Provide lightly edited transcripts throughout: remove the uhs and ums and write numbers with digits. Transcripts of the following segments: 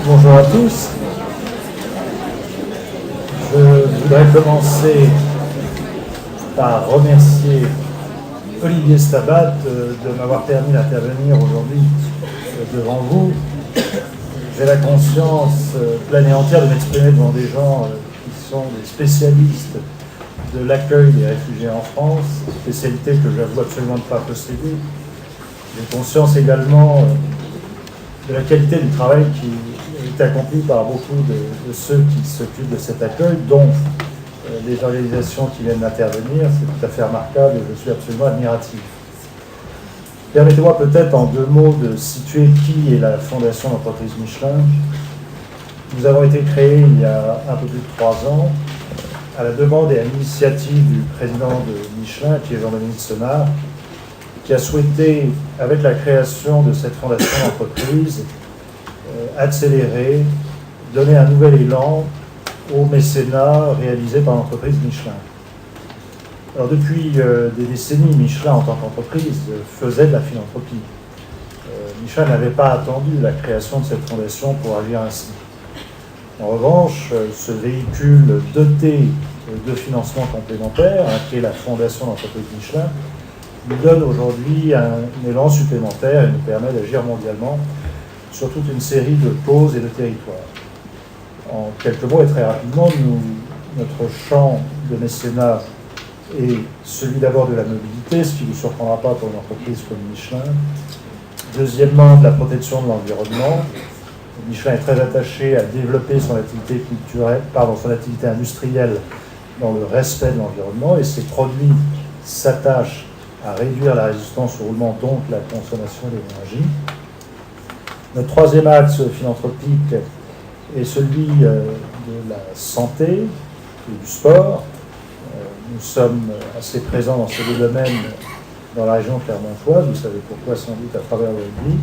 Bonjour à tous. Je voudrais commencer par remercier Olivier Stabat de m'avoir permis d'intervenir aujourd'hui devant vous. J'ai la conscience pleine et entière de m'exprimer devant des gens qui sont des spécialistes de l'accueil des réfugiés en France, spécialité que j'avoue absolument ne pas posséder. J'ai conscience également de la qualité du travail qui est accompli par beaucoup de ceux qui s'occupent de cet accueil, dont les organisations qui viennent d'intervenir. C'est tout à fait remarquable et je suis absolument admiratif. Permettez-moi peut-être en deux mots de situer qui est la Fondation d'entreprise Michelin. Nous avons été créés il y a un peu plus de 3 ans, à la demande et à l'initiative du président de Michelin, qui est Jean-Dominique Senard, qui a souhaité, avec la création de cette fondation d'entreprise, accélérer, donner un nouvel élan au mécénat réalisé par l'entreprise Michelin. Alors depuis des décennies, Michelin en tant qu'entreprise faisait de la philanthropie. Michelin n'avait pas attendu la création de cette fondation pour agir ainsi. En revanche, ce véhicule doté de financement complémentaire, qui est la fondation d'entreprise Michelin, nous donne aujourd'hui un élan supplémentaire et nous permet d'agir mondialement sur toute une série de causes et de territoires. En quelques mots et très rapidement, notre champ de mécénat est celui d'abord de la mobilité, ce qui ne vous surprendra pas pour une entreprise comme Michelin. Deuxièmement, de la protection de l'environnement. Michelin est très attaché à développer son activité son activité industrielle dans le respect de l'environnement, et ses produits s'attachent à réduire la résistance au roulement, donc la consommation d'énergie. Notre troisième axe philanthropique est celui de la santé et du sport. Nous sommes assez présents dans ces deux domaines dans la région clermontoise, vous savez pourquoi sans doute à travers le rugby.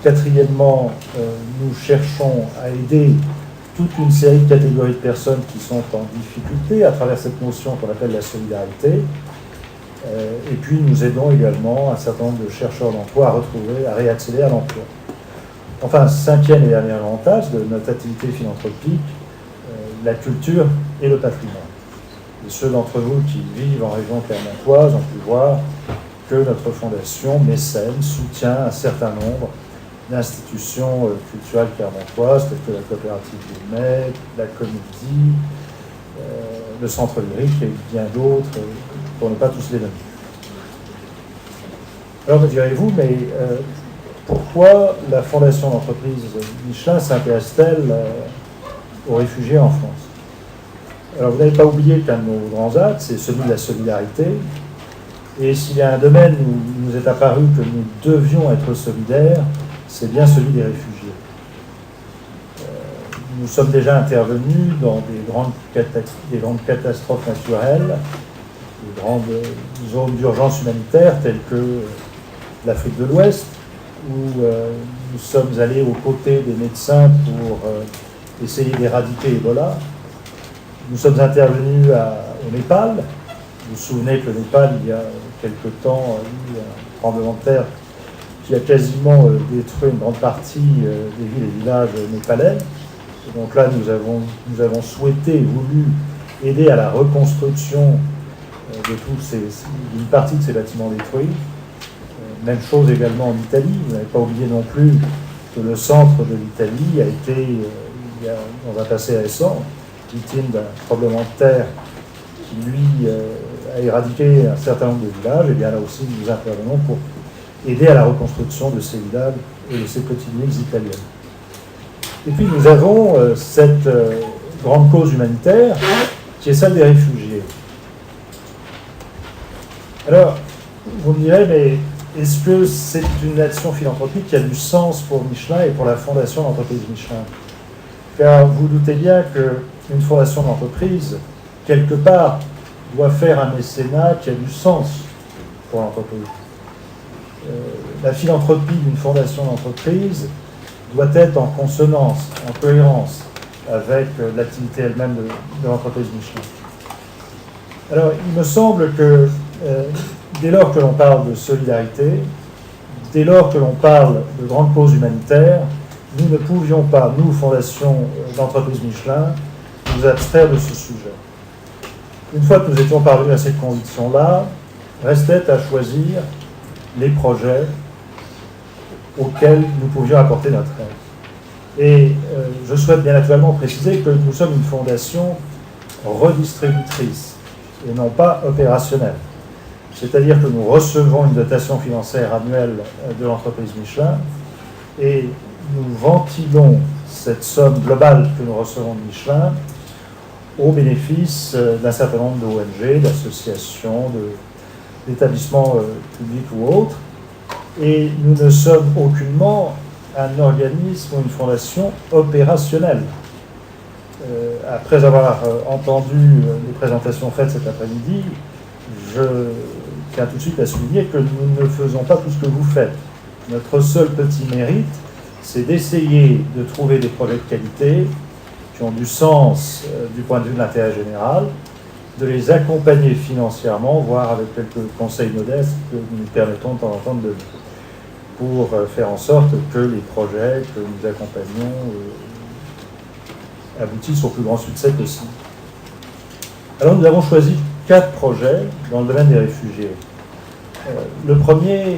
Quatrièmement, nous cherchons à aider toute une série de catégories de personnes qui sont en difficulté à travers cette notion qu'on appelle la solidarité. Et puis nous aidons également un certain nombre de chercheurs d'emploi à réaccéder à l'emploi. Enfin, cinquième et dernier avantage de notre activité philanthropique, la culture et le patrimoine. Et ceux d'entre vous qui vivent en région clermontoise ont pu voir que notre fondation mécène soutient un certain nombre d'institutions culturelles clermontoises, telles que la coopérative du Mai, la Comédie, le Centre Lyrique et bien d'autres, pour ne pas tous les nommer. Alors me direz-vous, mais pourquoi la fondation d'entreprise Michelin s'intéresse-t-elle aux réfugiés en France? Alors vous n'avez pas oublié qu'un de nos grands axes, c'est celui de la solidarité. Et s'il y a un domaine où il nous est apparu que nous devions être solidaires, c'est bien celui des réfugiés. Nous sommes déjà intervenus dans des grandes catastrophes naturelles, des grandes zones d'urgence humanitaire telles que l'Afrique de l'Ouest, où nous sommes allés aux côtés des médecins pour essayer d'éradiquer Ebola. Nous sommes intervenus au Népal. Vous vous souvenez que le Népal, il y a quelque temps, a eu un tremblement de terre qui a quasiment détruit une grande partie des villes et villages népalais. Et donc là, nous avons souhaité et voulu aider à la reconstruction d'une partie de ces bâtiments détruits. Même chose également en Italie. Vous n'avez pas oublié non plus que le centre de l'Italie a été, dans un passé récent, victime d'un tremblement de terre qui, lui, a éradiqué un certain nombre de villages. Et bien là aussi, nous intervenons pour aider à la reconstruction de ces villages et de ces petites villes italiennes. Et puis nous avons cette grande cause humanitaire qui est celle des réfugiés. Alors, vous me direz, mais est-ce que c'est une action philanthropique qui a du sens pour Michelin et pour la fondation d'entreprise Michelin? Car vous doutez bien qu'une fondation d'entreprise, quelque part, doit faire un mécénat qui a du sens pour l'entreprise. La philanthropie d'une fondation d'entreprise doit être en consonance, en cohérence avec l'activité elle-même de l'entreprise Michelin. Alors, il me semble que dès lors que l'on parle de solidarité, dès lors que l'on parle de grandes causes humanitaires, nous ne pouvions pas, nous, Fondation d'entreprise Michelin, nous abstraire de ce sujet. Une fois que nous étions parvenus à cette conviction-là, restait à choisir les projets auxquels nous pouvions apporter notre aide. Et je souhaite bien naturellement préciser que nous sommes une fondation redistributrice et non pas opérationnelle. C'est-à-dire que nous recevons une dotation financière annuelle de l'entreprise Michelin et nous ventilons cette somme globale que nous recevons de Michelin au bénéfice d'un certain nombre d'ONG, d'associations, d'établissements publics ou autres. Et nous ne sommes aucunement un organisme ou une fondation opérationnelle. Après avoir entendu les présentations faites cet après-midi, je tiens tout de suite à souligner que nous ne faisons pas tout ce que vous faites. Notre seul petit mérite, c'est d'essayer de trouver des projets de qualité qui ont du sens du point de vue de l'intérêt général, de les accompagner financièrement, voire avec quelques conseils modestes que nous permettons de temps en temps de donner, pour faire en sorte que les projets que nous accompagnons aboutissent au plus grand succès possible. Alors nous avons choisi 4 projets dans le domaine des réfugiés. Le premier,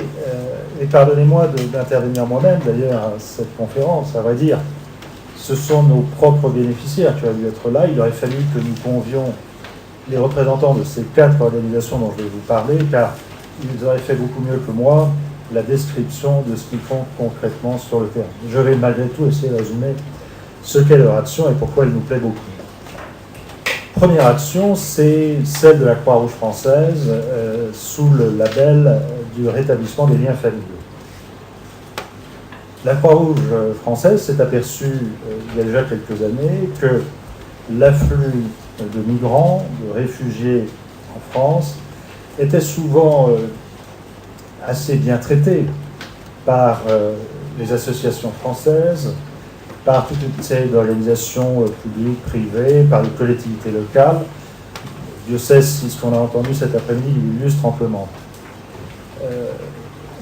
et pardonnez-moi d'intervenir moi-même d'ailleurs à cette conférence, à vrai dire, ce sont nos propres bénéficiaires qui auraient dû être là. Il aurait fallu que nous convions les représentants de ces 4 organisations dont je vais vous parler, car ils auraient fait beaucoup mieux que moi la description de ce qu'ils font concrètement sur le terrain. Je vais malgré tout essayer de résumer ce qu'est leur action et pourquoi elle nous plaît beaucoup. Première action, c'est celle de la Croix-Rouge française sous le label du rétablissement des liens familiaux. La Croix-Rouge française s'est aperçue il y a déjà quelques années que l'afflux de migrants, de réfugiés en France était souvent assez bien traité par les associations françaises, par toute une série d'organisations publiques, privées, par les collectivités locales. Dieu sait si ce qu'on a entendu cet après-midi l'illustre amplement.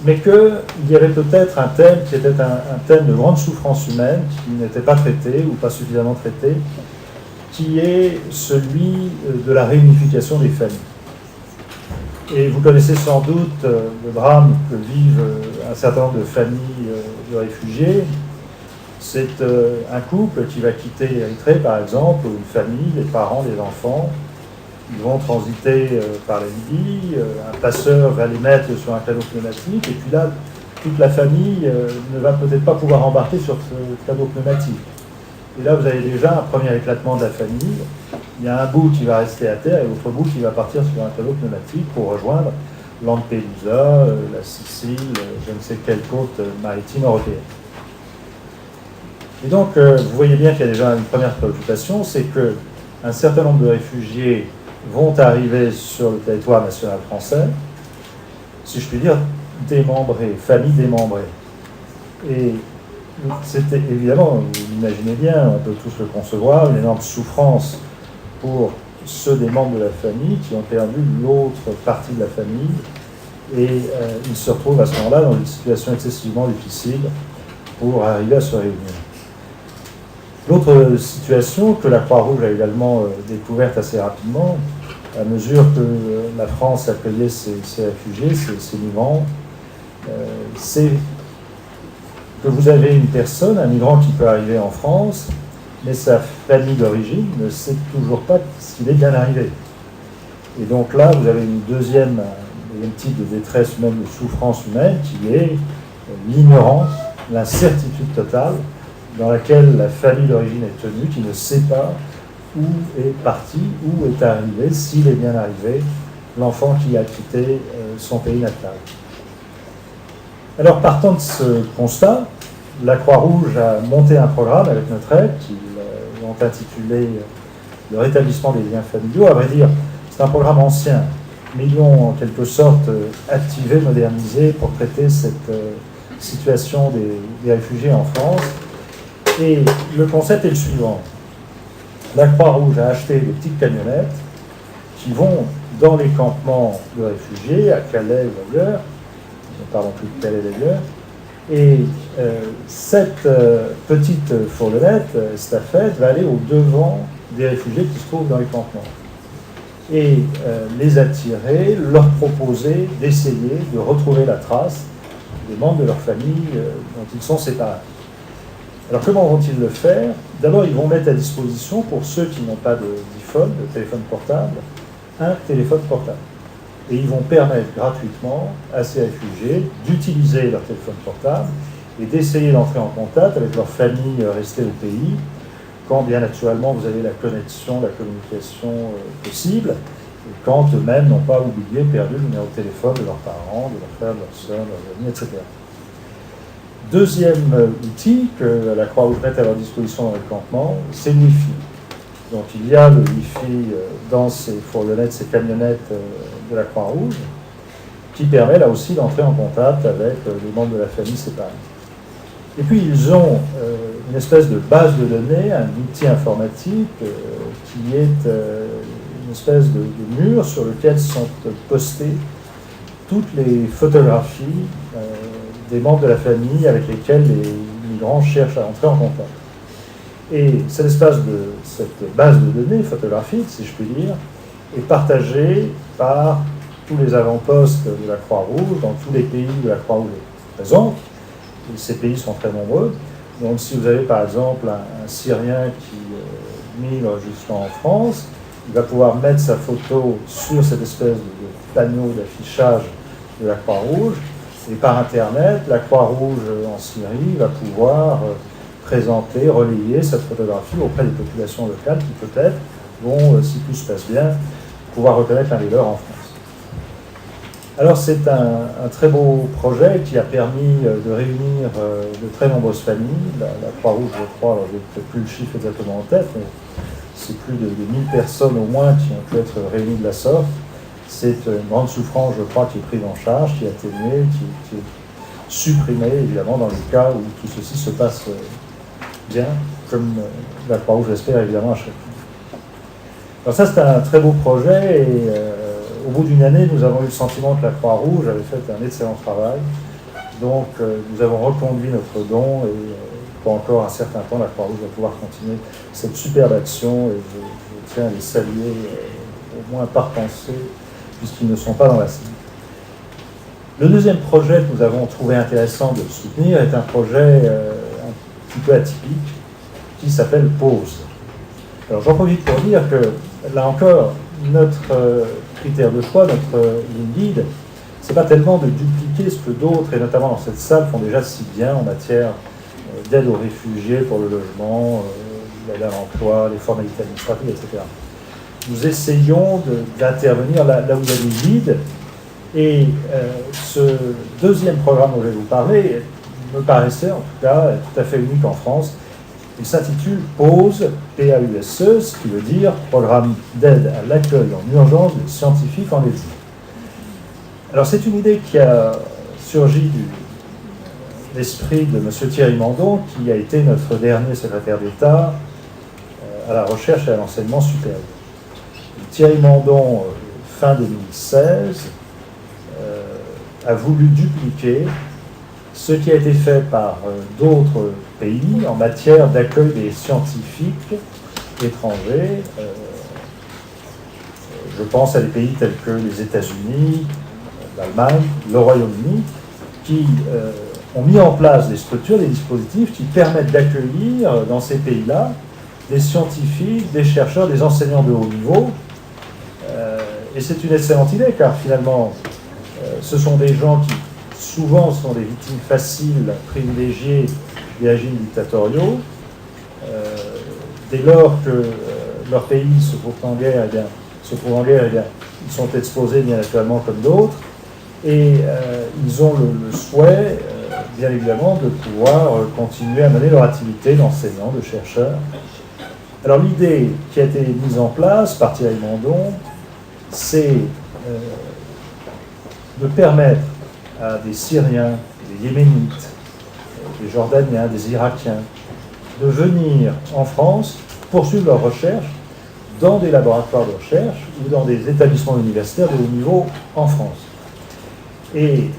Mais qu'il y avait peut-être un thème qui était un thème de grande souffrance humaine, qui n'était pas traité ou pas suffisamment traité, qui est celui de la réunification des familles. Et vous connaissez sans doute le drame que vivent un certain nombre de familles de réfugiés. C'est un couple qui va quitter l'Érythrée, par exemple, ou une famille, les parents, les enfants. Ils vont transiter par la Libye, un passeur va les mettre sur un canot pneumatique, et puis là, toute la famille ne va peut-être pas pouvoir embarquer sur ce canot pneumatique. Et là, vous avez déjà un premier éclatement de la famille. Il y a un bout qui va rester à terre et l'autre bout qui va partir sur un canot pneumatique pour rejoindre Lampedusa, la Sicile, je ne sais quelle côte maritime européenne. Et donc, vous voyez bien qu'il y a déjà une première préoccupation, c'est qu'un certain nombre de réfugiés vont arriver sur le territoire national français, si je puis dire, démembrés, familles démembrées. Et c'était évidemment, vous l'imaginez bien, on peut tous le concevoir, une énorme souffrance pour ceux des membres de la famille qui ont perdu l'autre partie de la famille, et ils se retrouvent à ce moment-là dans une situation excessivement difficile pour arriver à se réunir. L'autre situation que la Croix-Rouge a également découverte assez rapidement, à mesure que la France accueillait ces réfugiés, ces migrants, c'est que vous avez une personne, un migrant qui peut arriver en France, mais sa famille d'origine ne sait toujours pas s'il est bien arrivé. Et donc là, vous avez une deuxième type de détresse humaine, de souffrance humaine, qui est l'ignorance, l'incertitude totale, dans laquelle la famille d'origine est tenue, qui ne sait pas où est parti, où est arrivé, s'il est bien arrivé, l'enfant qui a quitté son pays natal. Alors, partant de ce constat, la Croix-Rouge a monté un programme avec notre aide, qu'ils ont intitulé « Le rétablissement des liens familiaux ». À vrai dire, c'est un programme ancien, mais ils l'ont en quelque sorte activé, modernisé pour traiter cette situation des réfugiés en France. Et le concept est le suivant. La Croix-Rouge a acheté des petites camionnettes qui vont dans les campements de réfugiés, à Calais ou ailleurs, ne parlons plus de Calais d'ailleurs, et cette petite fourgonnette, estafette, va aller au-devant des réfugiés qui se trouvent dans les campements et les attirer, leur proposer d'essayer de retrouver la trace des membres de leur famille dont ils sont séparés. Alors comment vont-ils le faire? D'abord, ils vont mettre à disposition, pour ceux qui n'ont pas d'iPhone, de téléphone portable, un téléphone portable. Et ils vont permettre gratuitement à ces réfugiés d'utiliser leur téléphone portable et d'essayer d'entrer en contact avec leur famille restée au pays, quand bien naturellement vous avez la connexion, la communication possible, et quand eux-mêmes n'ont pas oublié, perdu le numéro de téléphone de leurs parents, de leurs frères, de leurs sœurs, de leurs amis, etc. Deuxième outil que la Croix-Rouge met à leur disposition dans les campements, c'est le Wi-Fi. Donc il y a le Wi-Fi dans ces fourgonnettes, ces camionnettes de la Croix-Rouge, qui permet là aussi d'entrer en contact avec les membres de la famille séparés. Et puis ils ont une espèce de base de données, un outil informatique qui est une espèce de mur sur lequel sont postées toutes les photographies des membres de la famille avec lesquels les migrants cherchent à entrer en contact. Et cette base de données photographique, si je puis dire, est partagée par tous les avant-postes de la Croix-Rouge, dans tous les pays où la Croix-Rouge est présente. Et ces pays sont très nombreux. Donc si vous avez par exemple un Syrien qui migre jusqu'en France, il va pouvoir mettre sa photo sur cette espèce de panneau d'affichage de la Croix-Rouge, et par Internet, la Croix-Rouge en Syrie va pouvoir présenter, relayer cette photographie auprès des populations locales qui peut-être vont, si tout se passe bien, pouvoir reconnaître l'un des leurs en France. Alors c'est un très beau projet qui a permis de réunir de très nombreuses familles. La Croix-Rouge, je crois, alors je n'ai peut-être plus le chiffre exactement en tête, mais c'est plus de 1000 personnes au moins qui ont pu être réunies de la sorte. C'est une grande souffrance, je crois, qui est prise en charge, qui est atténuée, qui est supprimée, évidemment, dans le cas où tout ceci se passe bien, comme la Croix-Rouge l'espère, évidemment, à chaque fois. Alors ça, c'est un très beau projet, et au bout d'une année, nous avons eu le sentiment que la Croix-Rouge avait fait un excellent travail. Donc, nous avons reconduit notre don, et pour encore un certain temps, la Croix-Rouge va pouvoir continuer cette superbe action, et je tiens à les saluer, au moins par pensée, puisqu'ils ne sont pas dans la cible. Le deuxième projet que nous avons trouvé intéressant de soutenir est un projet un petit peu atypique qui s'appelle Pause. Alors j'en profite pour dire que, là encore, notre critère de choix, notre ligne guide, c'est pas tellement de dupliquer ce que d'autres, et notamment dans cette salle, font déjà si bien en matière d'aide aux réfugiés pour le logement, l'aide à l'emploi, les formalités administratives, etc. Nous essayons d'intervenir là où il y a des vides, et ce deuxième programme dont je vais vous parler me paraissait en tout cas tout à fait unique en France. Il s'intitule PAUSE, P-A-U-S-E, ce qui veut dire Programme d'aide à l'accueil en urgence des scientifiques en exil. Alors c'est une idée qui a surgi de l'esprit de M. Thierry Mandon, qui a été notre dernier secrétaire d'État à la recherche et à l'enseignement supérieur. Thierry Mandon, fin 2016, a voulu dupliquer ce qui a été fait par d'autres pays en matière d'accueil des scientifiques étrangers. Je pense à des pays tels que les États-Unis, l'Allemagne, le Royaume-Uni, qui ont mis en place des structures, des dispositifs qui permettent d'accueillir dans ces pays-là des scientifiques, des chercheurs, des enseignants de haut niveau. Et c'est une excellente idée, car finalement, ce sont des gens qui, souvent, sont des victimes faciles, privilégiées des régimes dictatoriaux. Dès lors que leur pays se trouve en guerre, ils sont exposés bien naturellement comme d'autres, et ils ont le souhait, bien évidemment, de pouvoir continuer à mener leur activité d'enseignants, de chercheurs. Alors l'idée qui a été mise en place par Thierry Mandon, c'est de permettre à des Syriens, des Yéménites, des Jordaniens, des Irakiens, de venir en France poursuivre leurs recherches dans des laboratoires de recherche ou dans des établissements universitaires de haut niveau en France. Et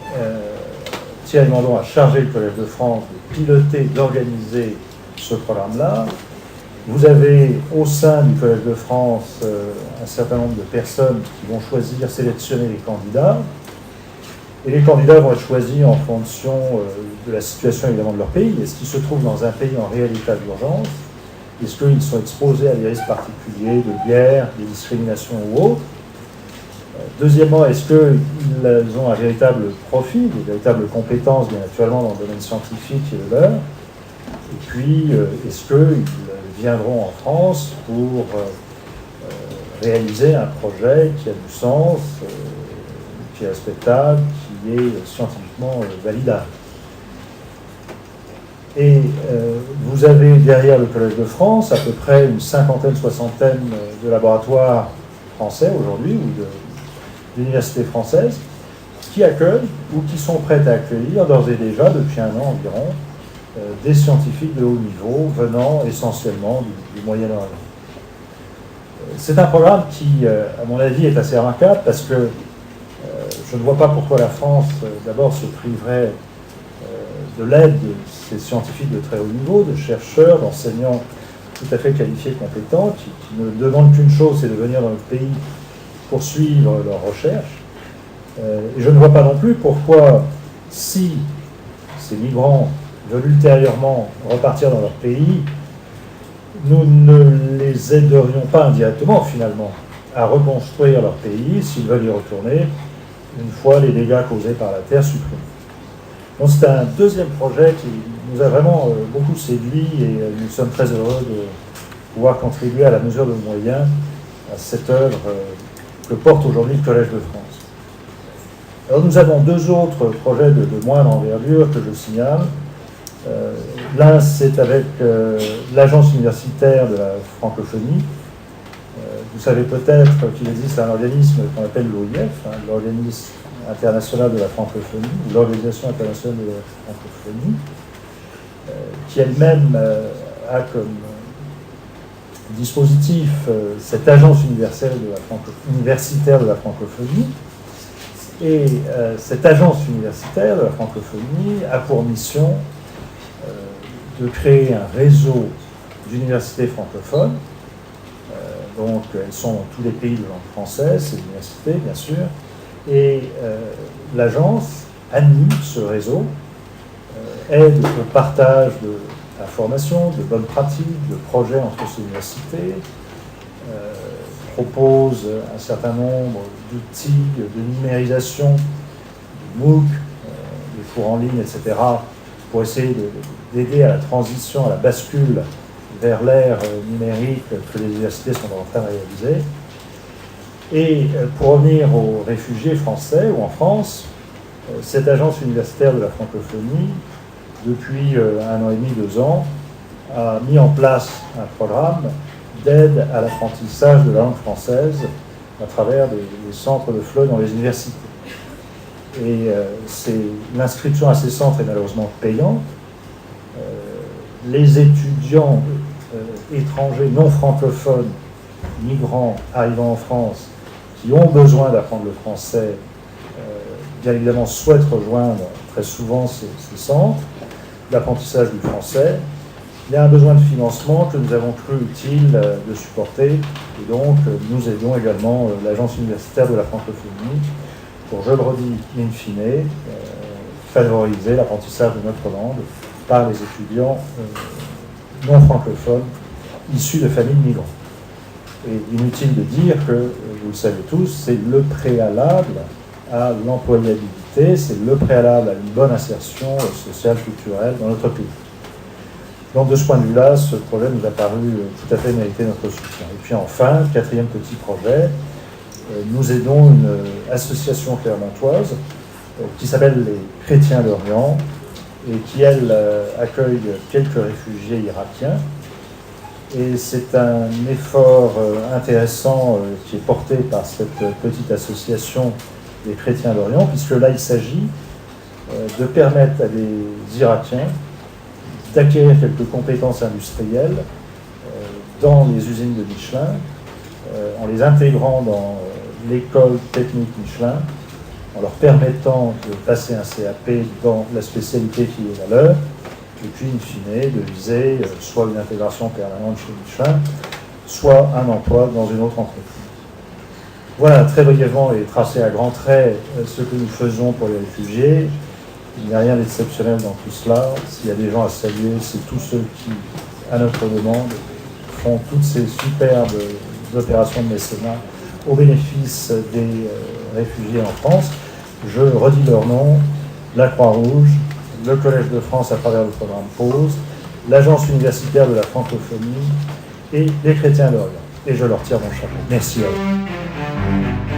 Thierry Mandon a chargé le Collège de France de piloter, d'organiser ce programme-là. Vous avez au sein du Collège de France un certain nombre de personnes qui vont choisir, sélectionner les candidats. Et les candidats vont être choisis en fonction de la situation évidemment de leur pays. Est-ce qu'ils se trouvent dans un pays en réel état d'urgence? Est-ce qu'ils sont exposés à des risques particuliers de guerre, de discrimination ou autre? Deuxièmement, est-ce qu'ils ont un véritable profil, des véritables compétences, bien naturellement, dans le domaine scientifique qui est le leur? Et puis, est-ce qu'ils viendront en France pour réaliser un projet qui a du sens, qui est respectable, qui est scientifiquement validable? Et vous avez derrière le Collège de France à peu près une cinquantaine, soixantaine de laboratoires français aujourd'hui, ou d'universités françaises, qui accueillent ou qui sont prêtes à accueillir d'ores et déjà, depuis un an environ, des scientifiques de haut niveau venant essentiellement du Moyen-Orient. C'est un programme qui, à mon avis, est assez remarquable parce que je ne vois pas pourquoi la France, d'abord, se priverait de l'aide de ces scientifiques de très haut niveau, de chercheurs, d'enseignants tout à fait qualifiés, compétents, qui ne demandent qu'une chose, c'est de venir dans notre pays poursuivre leurs recherches. Et je ne vois pas non plus pourquoi, si ces migrants veulent ultérieurement repartir dans leur pays, nous ne les aiderions pas indirectement, finalement, à reconstruire leur pays, s'ils veulent y retourner, une fois les dégâts causés par la terre supprimés. Donc c'est un deuxième projet qui nous a vraiment beaucoup séduit et nous sommes très heureux de pouvoir contribuer à la mesure de nos moyens à cette œuvre que porte aujourd'hui le Collège de France. Alors nous avons deux autres projets de moindre envergure que je signale. L'un, c'est avec l'Agence universitaire de la francophonie. Vous savez peut-être qu'il existe un organisme qu'on appelle l'OIF, l'Organisme international de la francophonie, ou l'Organisation internationale de la francophonie, qui elle-même a comme dispositif cette agence universitaire de la francophonie. Et cette agence universitaire de la francophonie a pour mission de créer un réseau d'universités francophones. Donc elles sont dans tous les pays de langue française, ces universités bien sûr. Et l'agence anime ce réseau, aide au partage d'informations, de bonnes pratiques, de projets entre ces universités, propose un certain nombre d'outils de numérisation, de MOOC, de cours en ligne, etc., pour essayer d'aider à la transition, à la bascule vers l'ère numérique que les universités sont en train de réaliser. Et pour revenir aux réfugiés français ou en France, cette agence universitaire de la francophonie, depuis 1 an et demi, 2 ans, a mis en place un programme d'aide à l'apprentissage de la langue française à travers des centres de FLE dans les universités. Et l'inscription à ces centres est malheureusement payante. Les étudiants étrangers non francophones, migrants arrivant en France, qui ont besoin d'apprendre le français, bien évidemment souhaitent rejoindre très souvent ces centres d'apprentissage du français. Il y a un besoin de financement que nous avons cru utile de supporter, et donc nous aidons également l'Agence universitaire de la francophonie pour, je le redis, in fine, favoriser l'apprentissage de notre langue par les étudiants non francophones issus de familles migrantes. Et inutile de dire que, vous le savez tous, c'est le préalable à l'employabilité, c'est le préalable à une bonne insertion sociale, culturelle dans notre pays. Donc de ce point de vue-là, ce projet nous a paru tout à fait mériter notre soutien. Et puis enfin, quatrième petit projet, nous aidons une association clermontoise qui s'appelle les Chrétiens d'Orient et qui, elle, accueille quelques réfugiés irakiens. Et c'est un effort intéressant qui est porté par cette petite association des Chrétiens d'Orient, puisque là, il s'agit de permettre à des Irakiens d'acquérir quelques compétences industrielles dans les usines de Michelin, en les intégrant dans l'école technique Michelin, en leur permettant de passer un CAP dans la spécialité qui est la leur, et puis, in fine, de viser soit une intégration permanente chez Michelin, soit un emploi dans une autre entreprise. Voilà très brièvement et tracé à grands traits ce que nous faisons pour les réfugiés. Il n'y a rien d'exceptionnel dans tout cela. S'il y a des gens à saluer, c'est tous ceux qui, à notre demande, font toutes ces superbes opérations de mécénat au bénéfice des réfugiés en France. Je redis leur nom: la Croix-Rouge, le Collège de France à travers le programme PAUSE, l'Agence universitaire de la francophonie et les Chrétiens d'Orient. Et je leur tire mon chapeau. Merci à vous.